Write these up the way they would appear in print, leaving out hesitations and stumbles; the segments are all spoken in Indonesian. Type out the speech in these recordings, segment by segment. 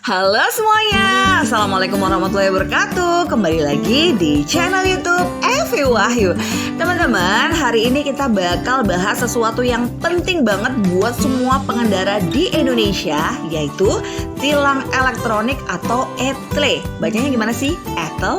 Halo semuanya, Assalamualaikum warahmatullahi wabarakatuh. Kembali lagi di channel YouTube Evi Wahyu. Teman-teman, hari ini kita bakal bahas sesuatu yang penting banget buat semua pengendara di Indonesia, yaitu tilang elektronik atau ETLE. Bacanya gimana sih?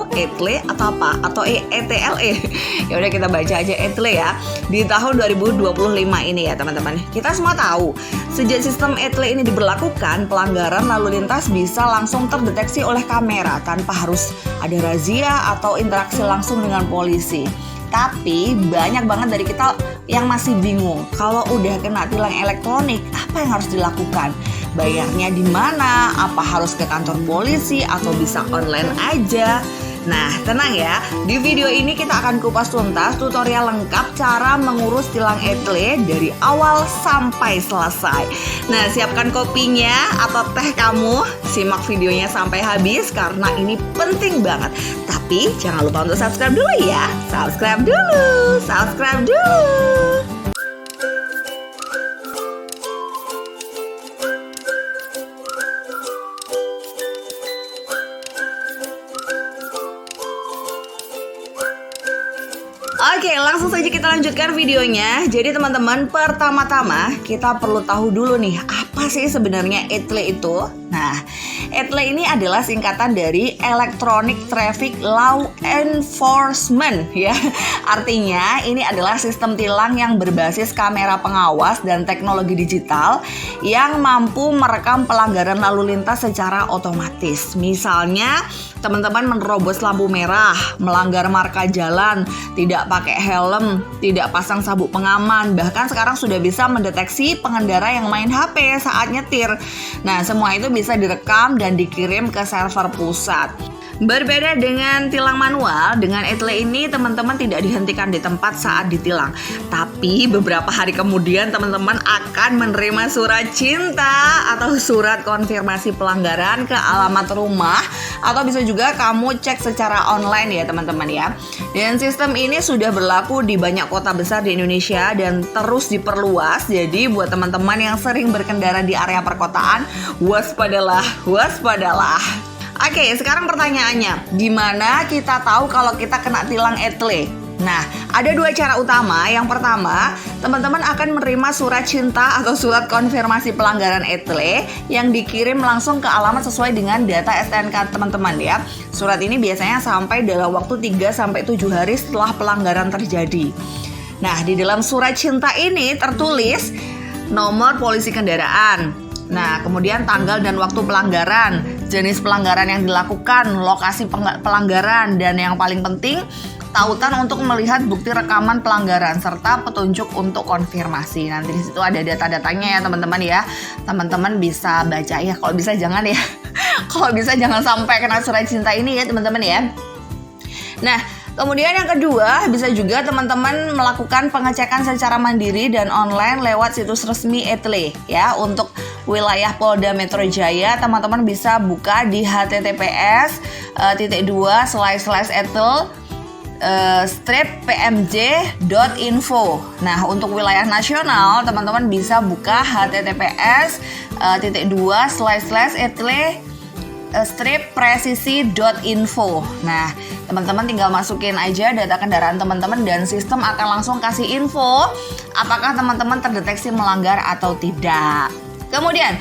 ETLE atau apa? Atau ETLE? Ya udah, kita baca aja ETLE ya. Di tahun 2025 ini ya teman-teman. Kita semua tahu, sejak sistem ETLE ini diberlakukan, pelanggaran lalu lintas bisa langsung terdeteksi oleh kamera tanpa harus ada razia atau interaksi langsung dengan polisi. Tapi banyak banget dari kita yang masih bingung, kalau udah kena tilang elektronik, apa yang harus dilakukan? Bayarnya di mana? Apa harus ke kantor polisi atau bisa online aja? Nah, tenang ya, di video ini kita akan kupas tuntas tutorial lengkap cara mengurus tilang ETLE dari awal sampai selesai. Nah, siapkan kopinya atau teh kamu, simak videonya sampai habis karena ini penting banget. Tapi jangan lupa untuk subscribe dulu ya. Subscribe dulu. Oke, langsung saja kita lanjutkan videonya. Jadi teman-teman, pertama-tama kita perlu tahu dulu nih, apa sih sebenarnya ETLE itu? Nah, ETLE ini adalah singkatan dari Electronic Traffic Law Enforcement ya. Artinya ini adalah sistem tilang yang berbasis kamera pengawas dan teknologi digital yang mampu merekam pelanggaran lalu lintas secara otomatis. Misalnya, teman-teman menerobos lampu merah, melanggar marka jalan, tidak pakai helm, tidak pasang sabuk pengaman, bahkan sekarang sudah bisa mendeteksi pengendara yang main HP saat nyetir. Nah, semua itu bisa direkam dan dikirim ke server pusat. Berbeda dengan tilang manual, dengan ETLE ini teman-teman tidak dihentikan di tempat saat ditilang. Tapi beberapa hari kemudian teman-teman akan menerima surat cinta atau surat konfirmasi pelanggaran ke alamat rumah, atau bisa juga kamu cek secara online ya teman-teman ya. Dan sistem ini sudah berlaku di banyak kota besar di Indonesia dan terus diperluas. Jadi buat teman-teman yang sering berkendara di area perkotaan, waspadalah. Oke, sekarang pertanyaannya, gimana kita tahu kalau kita kena tilang ETLE? Nah, ada dua cara utama. Yang pertama, teman-teman akan menerima surat cinta atau surat konfirmasi pelanggaran ETLE yang dikirim langsung ke alamat sesuai dengan data STNK teman-teman ya. Surat ini biasanya sampai dalam waktu 3-7 hari setelah pelanggaran terjadi. Nah, di dalam surat cinta ini tertulis nomor polisi kendaraan. Nah, kemudian tanggal dan waktu pelanggaran, jenis pelanggaran yang dilakukan, lokasi pelanggaran, dan yang paling penting, tautan untuk melihat bukti rekaman pelanggaran serta petunjuk untuk konfirmasi. Nanti di situ ada data-datanya ya teman-teman ya. Teman-teman bisa baca ya. Kalau bisa jangan ya. Kalau bisa jangan sampai kena surat cinta ini ya teman-teman ya. Nah, kemudian yang kedua, bisa juga teman-teman melakukan pengecekan secara mandiri dan online lewat situs resmi ETLE ya. Untuk wilayah Polda Metro Jaya, teman-teman bisa buka di https://etel-pmj.info. Nah, untuk wilayah nasional, teman-teman bisa buka https://etle-presisi.info. Nah, teman-teman tinggal masukin aja data kendaraan teman-teman dan sistem akan langsung kasih info apakah teman-teman terdeteksi melanggar atau tidak. Kemudian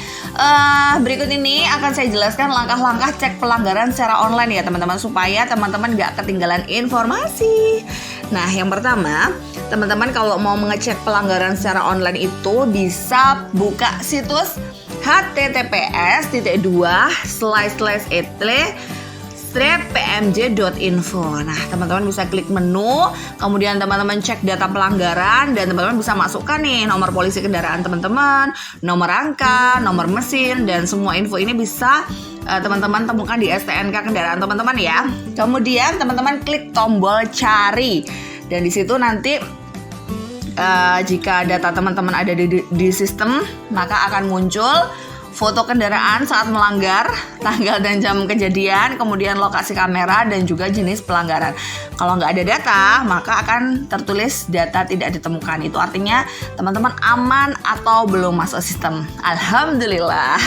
berikut ini akan saya jelaskan langkah-langkah cek pelanggaran secara online ya teman-teman, supaya teman-teman gak ketinggalan informasi. Nah, yang pertama, teman-teman kalau mau mengecek pelanggaran secara online itu bisa buka situs https://etle-pmj.info. Nah, teman-teman bisa klik menu, kemudian teman-teman cek data pelanggaran, dan teman-teman bisa masukkan nih nomor polisi kendaraan teman-teman, nomor rangka, nomor mesin, dan semua info ini bisa teman-teman temukan di STNK kendaraan teman-teman ya. Kemudian teman-teman klik tombol cari, dan di situ nanti jika data teman-teman ada di sistem, maka akan muncul foto kendaraan saat melanggar, tanggal dan jam kejadian, kemudian lokasi kamera, dan juga jenis pelanggaran. Kalau nggak ada data, maka akan tertulis data tidak ditemukan. Itu artinya teman-teman aman atau belum masuk sistem. Alhamdulillah.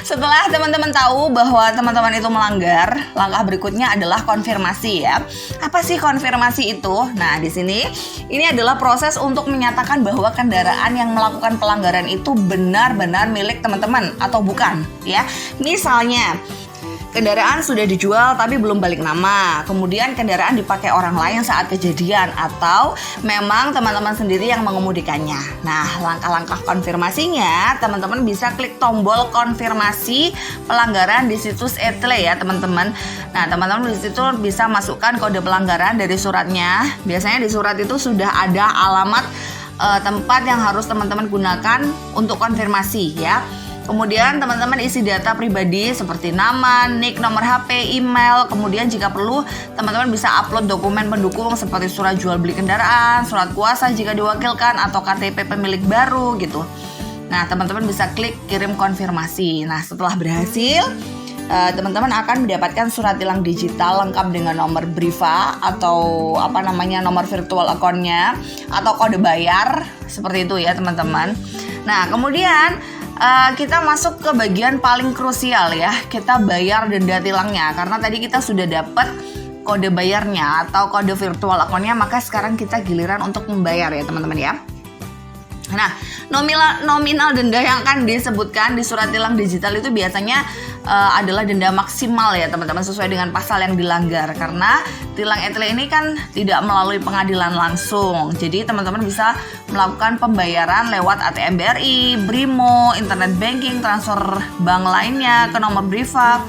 Setelah teman-teman tahu bahwa teman-teman itu melanggar, langkah berikutnya adalah konfirmasi ya. Apa sih konfirmasi itu? Nah, di sini ini adalah proses untuk menyatakan bahwa kendaraan yang melakukan pelanggaran itu benar-benar milik teman-teman atau bukan ya. Misalnya kendaraan sudah dijual tapi belum balik nama, kemudian kendaraan dipakai orang lain saat kejadian, atau memang teman-teman sendiri yang mengemudikannya. Nah, langkah-langkah konfirmasinya, teman-teman bisa klik tombol konfirmasi pelanggaran di situs Etle ya teman-teman. Nah, teman-teman di situ bisa masukkan kode pelanggaran dari suratnya. Biasanya di surat itu sudah ada alamat tempat yang harus teman-teman gunakan untuk konfirmasi ya. Kemudian teman-teman isi data pribadi seperti nama, nick, nomor HP, email. Kemudian jika perlu teman-teman bisa upload dokumen pendukung seperti surat jual beli kendaraan, surat kuasa jika diwakilkan, atau KTP pemilik baru gitu. Nah, teman-teman bisa klik kirim konfirmasi. Nah, setelah berhasil, teman-teman akan mendapatkan surat tilang digital lengkap dengan nomor Briva atau nomor virtual account-nya atau kode bayar seperti itu ya teman-teman. Nah, kemudian kita masuk ke bagian paling krusial ya. Kita bayar denda tilangnya, karena tadi kita sudah dapat kode bayarnya atau kode virtual account-nya, maka sekarang kita giliran untuk membayar ya teman-teman ya. Nah, nominal denda yang akan disebutkan di surat tilang digital itu biasanya adalah denda maksimal ya teman-teman, sesuai dengan pasal yang dilanggar, karena tilang Etle ini kan tidak melalui pengadilan langsung. Jadi teman-teman bisa melakukan pembayaran lewat ATM BRI, Brimo, internet banking, transfer bank lainnya ke nomor Briva.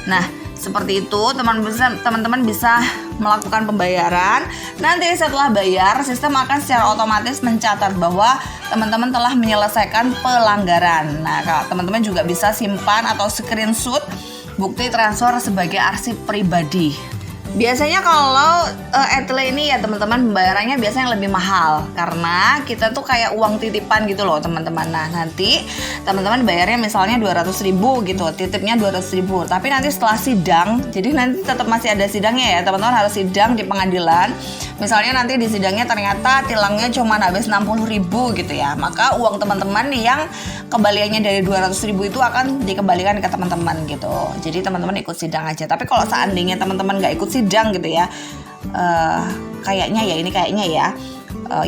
Nah, seperti itu teman-teman bisa melakukan pembayaran. Nanti setelah bayar, sistem akan secara otomatis mencatat bahwa teman-teman telah menyelesaikan pelanggaran. Nah, teman-teman juga bisa simpan atau screenshot bukti transfer sebagai arsip pribadi. Biasanya kalau Etle ini ya teman-teman, pembayarannya biasanya lebih mahal karena kita tuh kayak uang titipan gitu loh teman-teman. Nah, nanti teman-teman bayarnya misalnya 200.000 gitu, titipnya 200.000. Tapi nanti setelah sidang, jadi nanti tetap masih ada sidangnya ya teman-teman, harus sidang di pengadilan. Misalnya nanti di sidangnya ternyata tilangnya cuma habis 60.000 gitu ya, maka uang teman-teman yang kembaliannya dari 200.000 itu akan dikembalikan ke teman-teman gitu. Jadi teman-teman ikut sidang aja. Tapi kalau seandainya teman-teman nggak ikut sidang gitu ya, kayaknya ya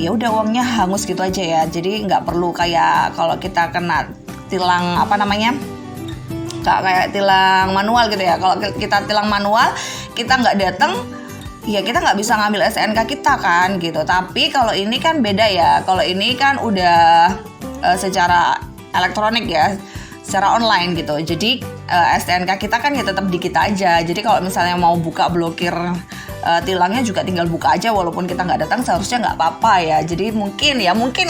ya udah uangnya hangus gitu aja ya. Jadi nggak perlu kayak kalau kita kena tilang kayak tilang manual gitu ya. Kalau kita tilang manual, kita nggak datang, ya kita nggak bisa ngambil STNK kita kan gitu. Tapi kalau ini kan beda ya. Kalau ini kan udah secara elektronik ya, secara online gitu. Jadi STNK kita kan ya tetap di kita aja. Jadi kalau misalnya mau buka blokir tilangnya juga tinggal buka aja, walaupun kita nggak datang seharusnya nggak apa-apa ya. Jadi mungkin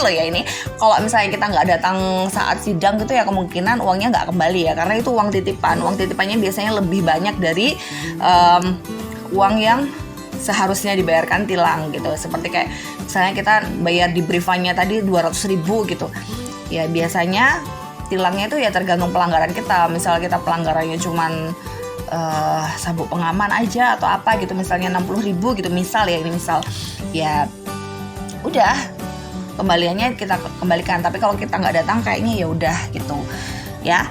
loh ya ini kalau misalnya kita nggak datang saat sidang gitu ya, kemungkinan uangnya nggak kembali ya, karena itu uang titipan. Uang titipannya biasanya lebih banyak dari uang yang seharusnya dibayarkan tilang gitu. Seperti kayak misalnya kita bayar di Brivanya tadi 200.000 gitu ya, biasanya tilangnya itu ya tergantung pelanggaran kita. Misal kita pelanggarannya cuman sabuk pengaman aja atau apa gitu, misalnya 60.000 gitu misal ya udah kembaliannya kita kembalikan. Tapi kalau kita nggak datang kayaknya ya udah gitu ya.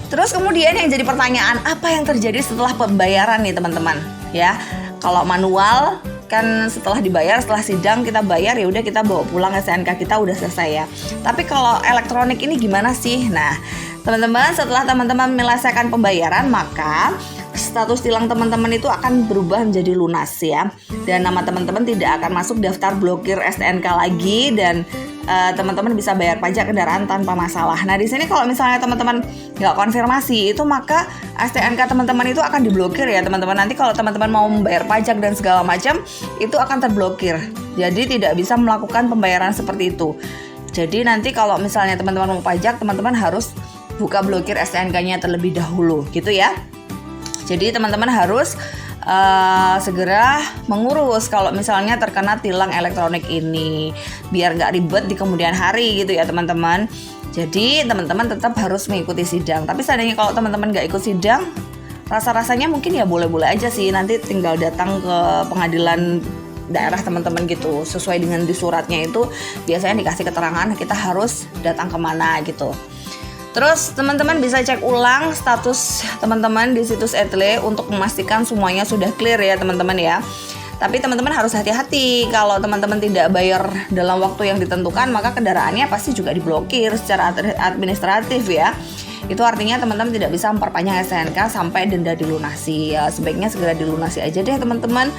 Terus kemudian yang jadi pertanyaan, apa yang terjadi setelah pembayaran nih teman-teman ya. Kalau manual kan setelah dibayar, setelah sidang kita bayar, ya udah kita bawa pulang STNK kita, udah selesai ya. Tapi kalau elektronik ini gimana sih? Nah, teman-teman, setelah teman-teman menyelesaikan pembayaran, maka status tilang teman-teman itu akan berubah menjadi lunas ya. Dan nama teman-teman tidak akan masuk daftar blokir STNK lagi, dan teman-teman bisa bayar pajak kendaraan tanpa masalah. Nah, di sini kalau misalnya teman-teman nggak konfirmasi itu, maka STNK teman-teman itu akan diblokir ya teman-teman. Nanti kalau teman-teman mau membayar pajak dan segala macam itu akan terblokir. Jadi tidak bisa melakukan pembayaran seperti itu. Jadi nanti kalau misalnya teman-teman mau pajak, teman-teman harus buka blokir STNK-nya terlebih dahulu gitu ya. Jadi teman-teman harus segera mengurus kalau misalnya terkena tilang elektronik ini, biar nggak ribet di kemudian hari gitu ya teman-teman. Jadi teman-teman tetap harus mengikuti sidang. Tapi seandainya kalau teman-teman nggak ikut sidang, rasa-rasanya mungkin ya boleh-boleh aja sih. Nanti tinggal datang ke pengadilan daerah teman-teman gitu. Sesuai dengan di suratnya itu biasanya dikasih keterangan kita harus datang kemana gitu. Terus teman-teman bisa cek ulang status teman-teman di situs Etle untuk memastikan semuanya sudah clear ya teman-teman ya. Tapi teman-teman harus hati-hati, kalau teman-teman tidak bayar dalam waktu yang ditentukan, maka kendaraannya pasti juga diblokir secara administratif ya. Itu artinya teman-teman tidak bisa memperpanjang STNK sampai denda dilunasi. Ya, sebaiknya segera dilunasi aja deh teman-teman.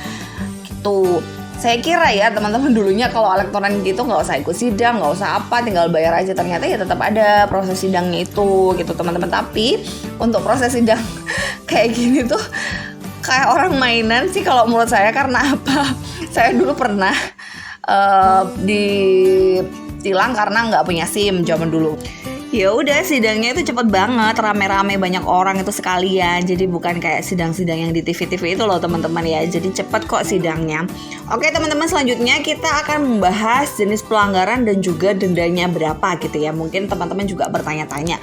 Gitu. Saya kira ya teman-teman dulunya kalau elektronik gitu nggak usah ikut sidang, nggak usah apa, tinggal bayar aja. Ternyata ya tetap ada proses sidangnya itu gitu teman-teman. Tapi untuk proses sidang kayak gini tuh kayak orang mainan sih kalau menurut saya. Karena apa? Saya dulu pernah ditilang karena nggak punya SIM zaman dulu. Ya udah sidangnya itu cepet banget, rame-rame banyak orang itu sekalian. Jadi bukan kayak sidang-sidang yang di TV-TV itu loh teman-teman ya. Jadi cepet kok sidangnya. Oke teman-teman, selanjutnya kita akan membahas jenis pelanggaran dan juga dendanya berapa gitu ya. Mungkin teman-teman juga bertanya-tanya.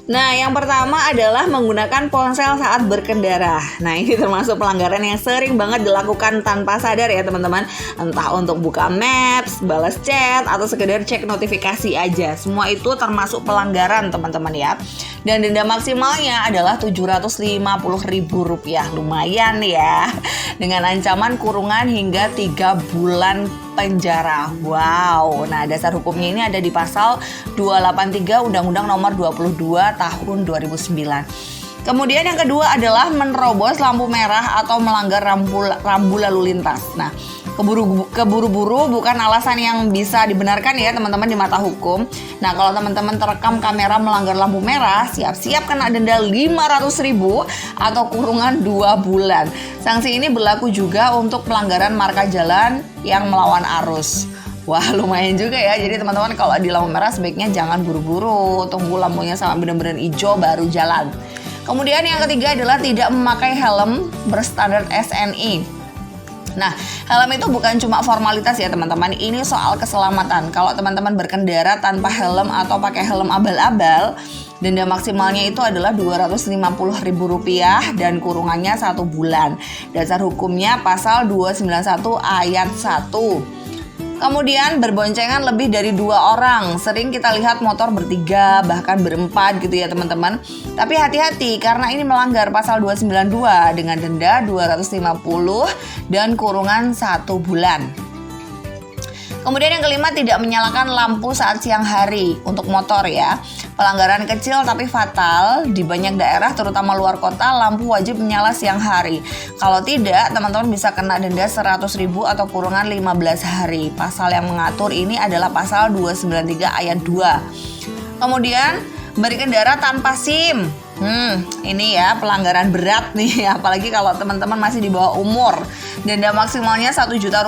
Nah, yang pertama adalah menggunakan ponsel saat berkendara. Nah, ini termasuk pelanggaran yang sering banget dilakukan tanpa sadar ya teman-teman. Entah untuk buka maps, balas chat, atau sekedar cek notifikasi aja. Semua itu termasuk pelanggaran teman-teman ya. Dan denda maksimalnya adalah Rp750.000. Lumayan ya. Dengan ancaman kurungan hingga 3 bulan penjara. Wow. Nah, dasar hukumnya ini ada di pasal 283 Undang-Undang Nomor 22 tahun 2009. Kemudian yang kedua adalah menerobos lampu merah atau melanggar rambu lalu lintas. Nah, keburu-buru bukan alasan yang bisa dibenarkan ya teman-teman di mata hukum. Nah, kalau teman-teman terekam kamera melanggar lampu merah, siap-siap kena denda Rp500.000 atau kurungan 2 bulan. Sanksi ini berlaku juga untuk pelanggaran marka jalan yang melawan arus. Wah, lumayan juga ya. Jadi teman-teman kalau di lampu merah sebaiknya jangan buru-buru, tunggu lampunya sampai benar-benar hijau baru jalan. Kemudian yang ketiga adalah tidak memakai helm berstandar SNI. Nah, helm itu bukan cuma formalitas ya teman-teman, ini soal keselamatan. Kalau teman-teman berkendara tanpa helm atau pakai helm abal-abal, denda maksimalnya itu adalah Rp250.000 dan kurungannya 1 bulan. Dasar hukumnya pasal 291 ayat 1. Kemudian berboncengan lebih dari 2 orang. Sering kita lihat motor bertiga, bahkan berempat gitu ya teman-teman. Tapi hati-hati karena ini melanggar pasal 292 dengan denda Rp250 dan kurungan 1 bulan. Kemudian yang kelima, tidak menyalakan lampu saat siang hari untuk motor ya. Pelanggaran kecil tapi fatal. Di banyak daerah terutama luar kota lampu wajib menyala siang hari. Kalau tidak, teman-teman bisa kena denda Rp100.000 atau kurungan 15 hari. Pasal yang mengatur ini adalah pasal 293 ayat 2. Kemudian berkendara tanpa SIM. Ini ya pelanggaran berat nih, apalagi kalau teman-teman masih di bawah umur. Denda maksimalnya Rp1 juta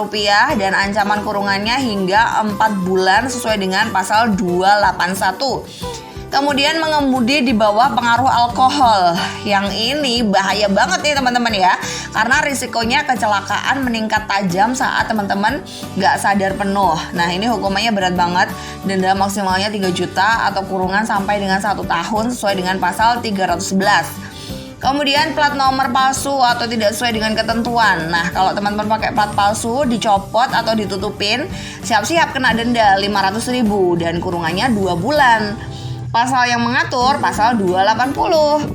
dan ancaman kurungannya hingga 4 bulan sesuai dengan pasal 281. Kemudian mengemudi di bawah pengaruh alkohol. Yang ini bahaya banget nih teman-teman ya. Karena risikonya kecelakaan meningkat tajam saat teman-teman gak sadar penuh. Nah, ini hukumannya berat banget. Denda maksimalnya 3 juta atau kurungan sampai dengan 1 tahun sesuai dengan pasal 311. Kemudian plat nomor palsu atau tidak sesuai dengan ketentuan. Nah, kalau teman-teman pakai plat palsu, dicopot atau ditutupin, siap-siap kena denda Rp500.000 dan kurungannya 2 bulan. Pasal yang mengatur pasal 280.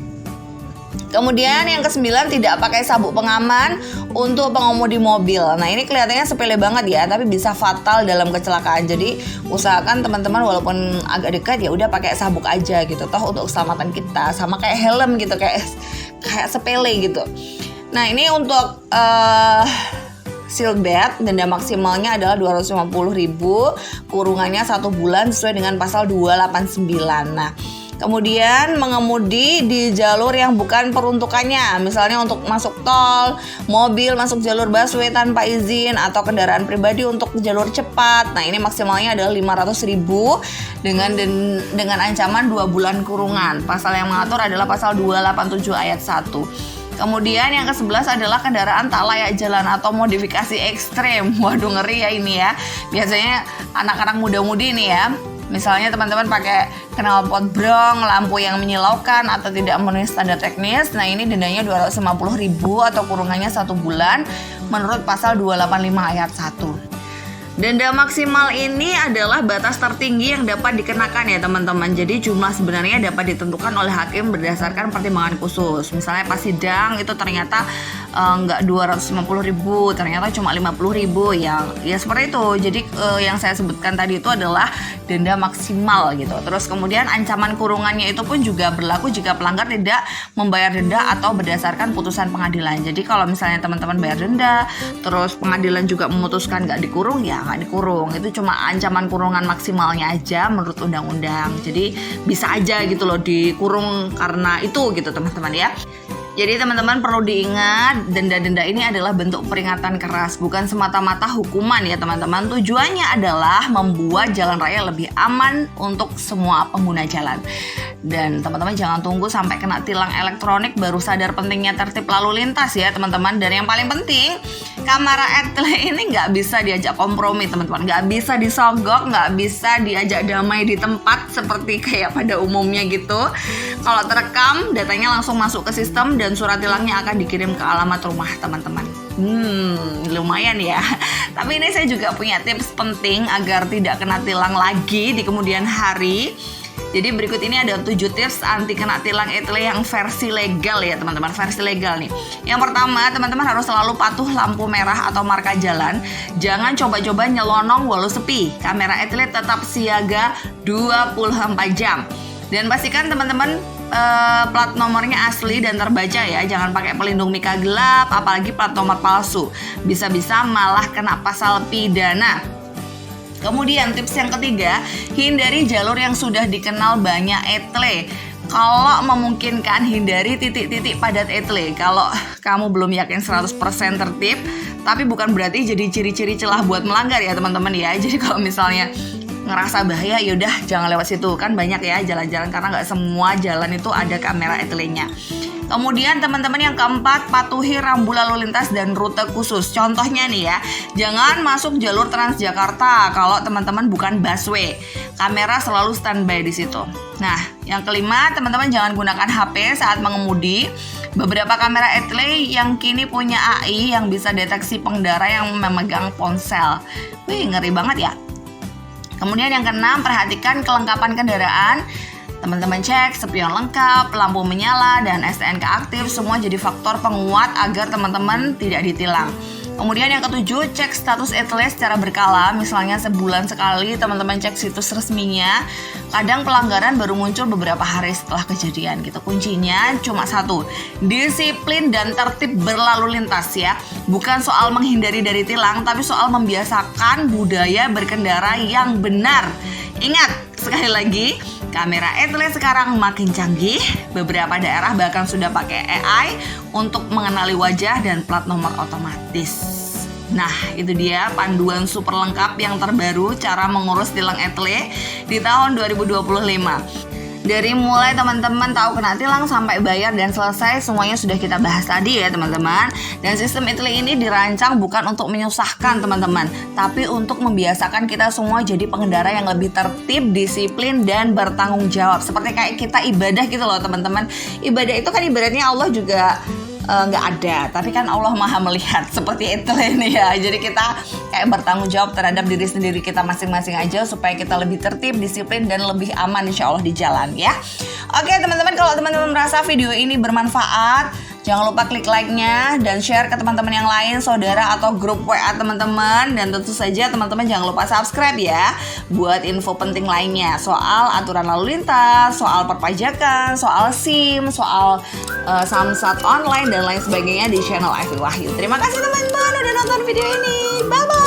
Kemudian yang ke-9, tidak pakai sabuk pengaman untuk pengemudi mobil. Nah, ini kelihatannya sepele banget ya, tapi bisa fatal dalam kecelakaan. Jadi usahakan teman-teman walaupun agak dekat ya udah pakai sabuk aja gitu. Toh untuk keselamatan kita, sama kayak helm gitu, kayak sepele gitu. Nah, ini untuk seatbelt, denda maksimalnya adalah Rp250.000, kurungannya 1 bulan sesuai dengan pasal 289. Nah, kemudian mengemudi di jalur yang bukan peruntukannya, misalnya untuk masuk tol, mobil masuk jalur busway tanpa izin, atau kendaraan pribadi untuk jalur cepat. Nah, ini maksimalnya adalah Rp500.000 dengan ancaman 2 bulan kurungan. Pasal yang mengatur adalah pasal 287 ayat 1. Kemudian yang ke-11 adalah kendaraan tak layak jalan atau modifikasi ekstrem. Waduh, ngeri ya ini ya. Biasanya anak-anak muda-mudi nih ya Misalnya teman-teman pakai knalpot brong, lampu yang menyilaukan atau tidak memenuhi standar teknis, nah ini dendanya 250.000 atau kurungannya 1 bulan menurut pasal 285 ayat 1. Denda maksimal ini adalah batas tertinggi yang dapat dikenakan ya teman-teman. Jadi jumlah sebenarnya dapat ditentukan oleh hakim berdasarkan pertimbangan khusus. Misalnya pas sidang itu ternyata nggak 250.000, ternyata cuma 50.000, ya seperti itu. Jadi yang saya sebutkan tadi itu adalah denda maksimal gitu. Terus kemudian ancaman kurungannya itu pun juga berlaku jika pelanggar tidak membayar denda atau berdasarkan putusan pengadilan. Jadi kalau misalnya teman-teman bayar denda, terus pengadilan juga memutuskan nggak dikurung, ya nggak dikurung. Itu cuma ancaman kurungan maksimalnya aja menurut undang-undang. Jadi bisa aja gitu loh dikurung karena itu gitu teman-teman ya. Jadi teman-teman perlu diingat, denda-denda ini adalah bentuk peringatan keras, bukan semata-mata hukuman ya teman-teman. Tujuannya adalah membuat jalan raya lebih aman untuk semua pengguna jalan. Dan teman-teman jangan tunggu sampai kena tilang elektronik baru sadar pentingnya tertib lalu lintas ya teman-teman. Dan yang paling penting, kamera etle ini nggak bisa diajak kompromi teman-teman, nggak bisa disogok, nggak bisa diajak damai di tempat seperti kayak pada umumnya gitu. Kalau terekam, datanya langsung masuk ke sistem dan surat tilangnya akan dikirim ke alamat rumah teman-teman. Lumayan ya. Tapi ini saya juga punya tips penting agar tidak kena tilang lagi di kemudian hari. Jadi berikut ini ada 7 tips anti kena tilang etle yang versi legal ya teman-teman, versi legal nih. Yang pertama, teman-teman harus selalu patuh lampu merah atau marka jalan. Jangan coba-coba nyelonong walau sepi. Kamera etle tetap siaga 24 jam. Dan pastikan teman-teman plat nomornya asli dan terbaca ya. Jangan pakai pelindung mika gelap, apalagi plat nomor palsu. Bisa-bisa malah kena pasal pidana. Kemudian tips yang ketiga, hindari jalur yang sudah dikenal banyak etle. Kalau memungkinkan, hindari titik-titik padat etle. Kalau kamu belum yakin 100% tertib, tapi bukan berarti jadi ciri-ciri celah buat melanggar ya teman-teman ya. Jadi kalau misalnya ngerasa bahaya, yaudah jangan lewat situ. Kan banyak ya jalan-jalan, karena nggak semua jalan itu ada kamera etle-nya. Kemudian teman-teman yang keempat, patuhi rambu lalu lintas dan rute khusus. Contohnya nih ya, jangan masuk jalur Transjakarta kalau teman-teman bukan busway. Kamera selalu standby di situ. Nah, yang kelima, teman-teman jangan gunakan HP saat mengemudi. Beberapa kamera etle yang kini punya AI yang bisa deteksi pengendara yang memegang ponsel. Wih, ngeri banget ya. Kemudian yang keenam, perhatikan kelengkapan kendaraan. Teman-teman cek spion lengkap, lampu menyala, dan STNK aktif. Semua jadi faktor penguat agar teman-teman tidak ditilang. Kemudian yang ketujuh, cek status etle secara berkala. Misalnya sebulan sekali teman-teman cek situs resminya. Kadang pelanggaran baru muncul beberapa hari setelah kejadian gitu. Kuncinya cuma satu, disiplin dan tertib berlalu lintas ya. Bukan soal menghindari dari tilang, tapi soal membiasakan budaya berkendara yang benar. Ingat, sekali lagi, kamera etle sekarang makin canggih. Beberapa daerah bahkan sudah pakai AI untuk mengenali wajah dan plat nomor otomatis. Nah, itu dia panduan super lengkap yang terbaru cara mengurus tilang etle di tahun 2025. Dari mulai teman-teman tahu kena tilang sampai bayar dan selesai, semuanya sudah kita bahas tadi ya teman-teman. Dan sistem etle ini dirancang bukan untuk menyusahkan teman-teman, tapi untuk membiasakan kita semua jadi pengendara yang lebih tertib, disiplin, dan bertanggung jawab. Seperti kayak kita ibadah gitu loh teman-teman. Ibadah itu kan ibaratnya Allah juga nggak ada, tapi kan Allah maha melihat, seperti itu ini ya. Jadi kita kayak bertanggung jawab terhadap diri sendiri kita masing-masing aja, supaya kita lebih tertib, disiplin, dan lebih aman insya Allah di jalan ya. Oke teman-teman, kalau teman-teman merasa video ini bermanfaat, jangan lupa klik like-nya dan share ke teman-teman yang lain, saudara atau grup WA teman-teman. Dan tentu saja teman-teman jangan lupa subscribe ya, buat info penting lainnya soal aturan lalu lintas, soal perpajakan, soal SIM, soal samsat online dan lain sebagainya di channel Ivy Wahyu. Terima kasih teman-teman udah nonton video ini. Bye-bye.